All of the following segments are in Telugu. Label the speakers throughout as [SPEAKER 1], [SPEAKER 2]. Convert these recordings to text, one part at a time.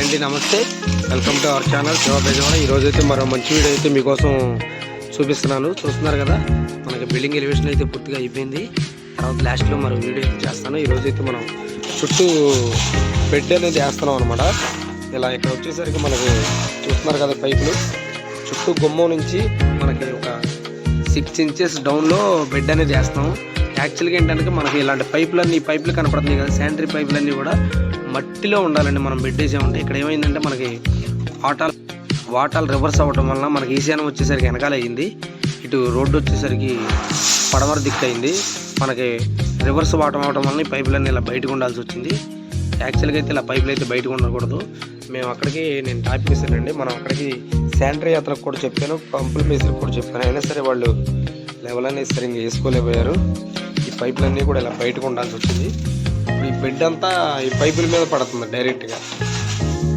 [SPEAKER 1] హాయ్ అండి, నమస్తే. Welcome to our channel Shiva Bezawada. ఈరోజు అయితే మరో మంచి వీడియో అయితే మీకోసం చూపిస్తున్నాను. చూస్తున్నారు కదా, మనకి బిల్డింగ్ ఎలివేషన్ అయితే పూర్తిగా అయిపోయింది. తర్వాత లాస్ట్లో మరో వీడియో అయితే చేస్తాను. ఈరోజు అయితే మనం చుట్టూ బెడ్ అనేది వేస్తున్నాం అనమాట. ఇలా ఇక్కడ వచ్చేసరికి మనకి చూస్తున్నారు కదా, పైపులు చుట్టూ గుమ్మం నుంచి మనకి ఒక 6 inches డౌన్లో బెడ్ అనేది వేస్తాం. యాక్చువల్గా ఏంటంటే మనకి ఇలాంటి పైపులు కనపడుతున్నాయి కదా, శానిటరీ పైపులన్నీ కూడా మట్టిలో ఉండాలండి. మనం బెడ్ వేసామంటే ఇక్కడ ఏమైందంటే మనకి వాటర్ రివర్స్ అవ్వటం వలన మనకి ఈశాన్యం వచ్చేసరికి వెనకాల అయ్యింది, ఇటు రోడ్డు వచ్చేసరికి పడమర దిక్కు అయింది. మనకి రివర్స్ వాటం అవడం వలన ఈ పైపులన్నీ ఇలా బయటకు ఉండాల్సి వచ్చింది. యాక్చువల్గా అయితే ఇలా పైపులు అయితే బయటకు ఉండకూడదు. నేను టాప్ వేసానండి. మనం అక్కడికి శానిటరీ యాత్రకు కూడా చెప్పాను, పంపుల మేస్త్రికి కూడా చెప్పాను. అయినా సరే వాళ్ళు లెవెల్ అనేది సరిగ్గా వేసుకోలేకపోయారు. ఈ పైపులన్నీ కూడా ఇలా బయటకు ఉండాల్సి వచ్చింది. ఈ బెడ్ అంతా ఈ పైపుల మీద పడుతుంది డైరెక్ట్గా.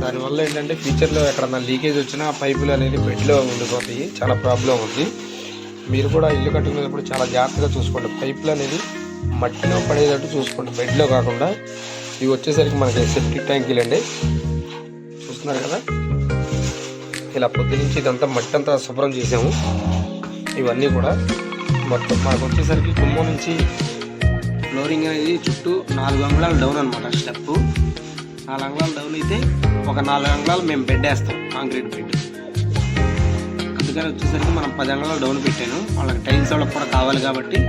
[SPEAKER 1] దానివల్ల ఏంటంటే ఫ్యూచర్లో ఎక్కడన్నా లీకేజ్ వచ్చినా ఆ పైపులు అనేది బెడ్లో ఉండిపోతాయి. చాలా ప్రాబ్లం ఉంది. మీరు కూడా ఇల్లు కట్టుకునేటప్పుడు చాలా జాగ్రత్తగా చూసుకోండి. పైపులు అనేది మట్టిలో పడేటట్టు చూసుకోండి, బెడ్లో కాకుండా. ఇవి వచ్చేసరికి మనకి సెప్టిక్ ట్యాంకీలు అండి. చూస్తున్నారు కదా, ఇలా పొద్దు నుంచి ఇదంతా మట్టి అంతా శుభ్రం చేసాము. ఇవన్నీ కూడా మొత్తం మాకు వచ్చేసరికి గుమ్మం నుంచి ఫ్లోరింగ్ అనేది చుట్టూ 4 అంగుళాలు డౌన్ అనమాట. స్టెప్ 4 అంగుళాలు డౌన్ అయితే ఒక 4 అంగుళాలు మేము బెడ్ వేస్తాం, కాంక్రీట్ బెడ్. అందుకని వచ్చేసరికి మనం 10 అంగుళాలు డౌన్ పెట్టాను. వాళ్ళకి టైల్స్ వాళ్ళకి కూడా కావాలి కాబట్టి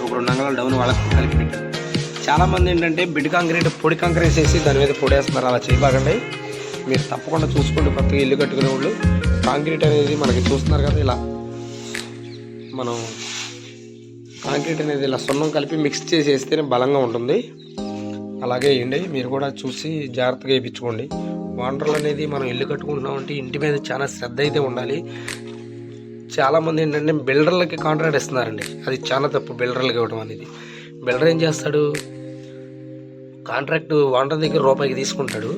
[SPEAKER 1] ఒక 2 అంగుళాలు డౌన్ వాళ్ళకి కలిపి పెట్టాను. చాలామంది ఏంటంటే బెడ్ కాంక్రీట్ పొడి కాంక్రీట్ వేసి దాని మీద పొడి వేస్తున్నారు. అలా చేయబాకండి. మీరు తప్పకుండా చూసుకోండి. కొత్తగా ఇల్లు కట్టుకునే వాళ్ళు కాంక్రీట్ అనేది మనకి చూస్తున్నారు కదా, ఇలా మనం కాంక్రీట్ అనేది ఇలా సున్నం కలిపి మిక్స్ చేసి వేస్తేనే బలంగా ఉంటుంది. అలాగే వేయండి. మీరు కూడా చూసి జాగ్రత్తగా వేయించుకోండి. వాండర్లు అనేది మనం ఇల్లు కట్టుకుంటున్నామంటే ఇంటి మీద చాలా శ్రద్ధ అయితే ఉండాలి. చాలామంది ఏంటంటే బిల్డర్లకి కాంట్రాక్ట్ ఇస్తున్నారండి. అది చాలా తప్పు, బిల్డర్లకి ఇవ్వడం అనేది. బిల్డర్ ఏం చేస్తాడు, కాంట్రాక్ట్ వాండర్ దగ్గర రూపాయికి తీసుకుంటాడు.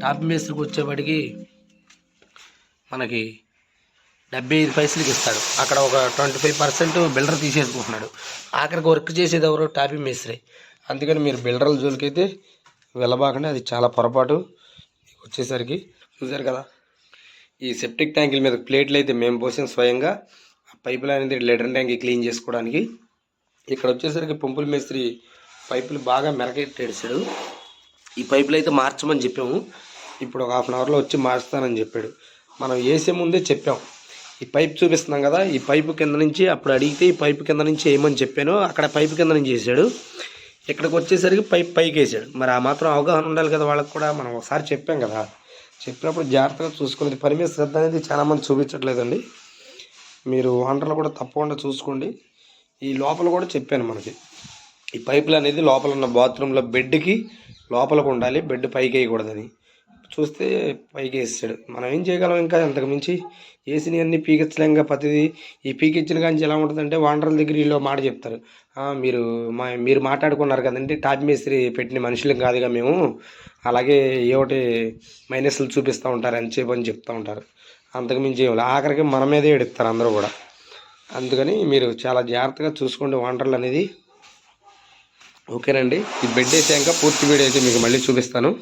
[SPEAKER 1] టాప్ మేస్త్రికి వచ్చేవాడికి మనకి 75 పైసలకి ఇస్తాడు. అక్కడ ఒక 25% బిల్డర్ తీసేసుకుంటున్నాడు. ఆఖరికి వర్క్ చేసేది ఎవరో టాపీ మేస్త్రి. అందుకని మీరు బిల్డర్ల జోలికి అయితే వెళ్ళబాకండి, అది చాలా పొరపాటు. వచ్చేసరికి చూసారు కదా, ఈ సెప్టిక్ ట్యాంకుల మీద ప్లేట్లు అయితే మేము పోసాం స్వయంగా. ఆ పైపులు అనేది లెటర్ ట్యాంక్ క్లీన్ చేసుకోవడానికి. ఇక్కడ వచ్చేసరికి పంపుల మేస్త్రి పైపులు బాగా మెరకెట్టేసాడు. ఈ పైపులు అయితే మార్చమని చెప్పాము. ఇప్పుడు ఒక 1/2 అవర్లో వచ్చి మార్చుతానని చెప్పాడు. మనం వేసే ముందే చెప్పాం. ఈ పైప్ చూపిస్తున్నాం కదా, ఈ పైపు కింద నుంచి అప్పుడు అడిగితే ఈ పైపు కింద నుంచి వేయమని చెప్పాను. అక్కడ పైపు కింద నుంచి వేసాడు. ఇక్కడికి వచ్చేసరికి పైప్ పైకి వేసాడు. మరి ఆ మాత్రం అవగాహన ఉండాలి కదా వాళ్ళకి కూడా. మనం ఒకసారి చెప్పాం కదా, చెప్పినప్పుడు జాగ్రత్తగా చూసుకునేది. పని మీద శ్రద్ధ అనేది చాలామంది చూపించట్లేదండి. మీరు వాంటర్లు కూడా తప్పకుండా చూసుకోండి. ఈ లోపల కూడా చెప్పాను, మనకి ఈ పైపులు అనేది లోపల ఉన్న బాత్రూంలో బెడ్కి లోపలికి ఉండాలి, బెడ్ పైకి వేయకూడదని. చూస్తే పైకి వేసాడు. మనం ఏం చేయగలం, ఇంకా అంతకుమించి వేసినవి అన్నీ పీకించలేం. ఇంకా ప్రతిదీ ఈ పీకించిన కానీ ఎలా ఉంటుందంటే వాండర్ల దగ్గర వీళ్ళు మాట చెప్తారు, మీరు మాట్లాడుకున్నారు కదండి, టాప్ మేస్త్రి పెట్టిన మనుషులం కాదుగా మేము, అలాగే ఏమిటి మైనస్లు చూపిస్తూ ఉంటారు అని చెప్పని చెప్తూ ఉంటారు. అంతకుమించి ఆఖరికి మన మీదే ఎడుస్తారు అందరూ కూడా. అందుకని మీరు చాలా జాగ్రత్తగా చూసుకోండి వాండర్లు అనేది. ఓకేనండి. ఈ బెడ్ వేసాక పూర్తి వీడియో అయితే మీకు మళ్ళీ చూపిస్తాను.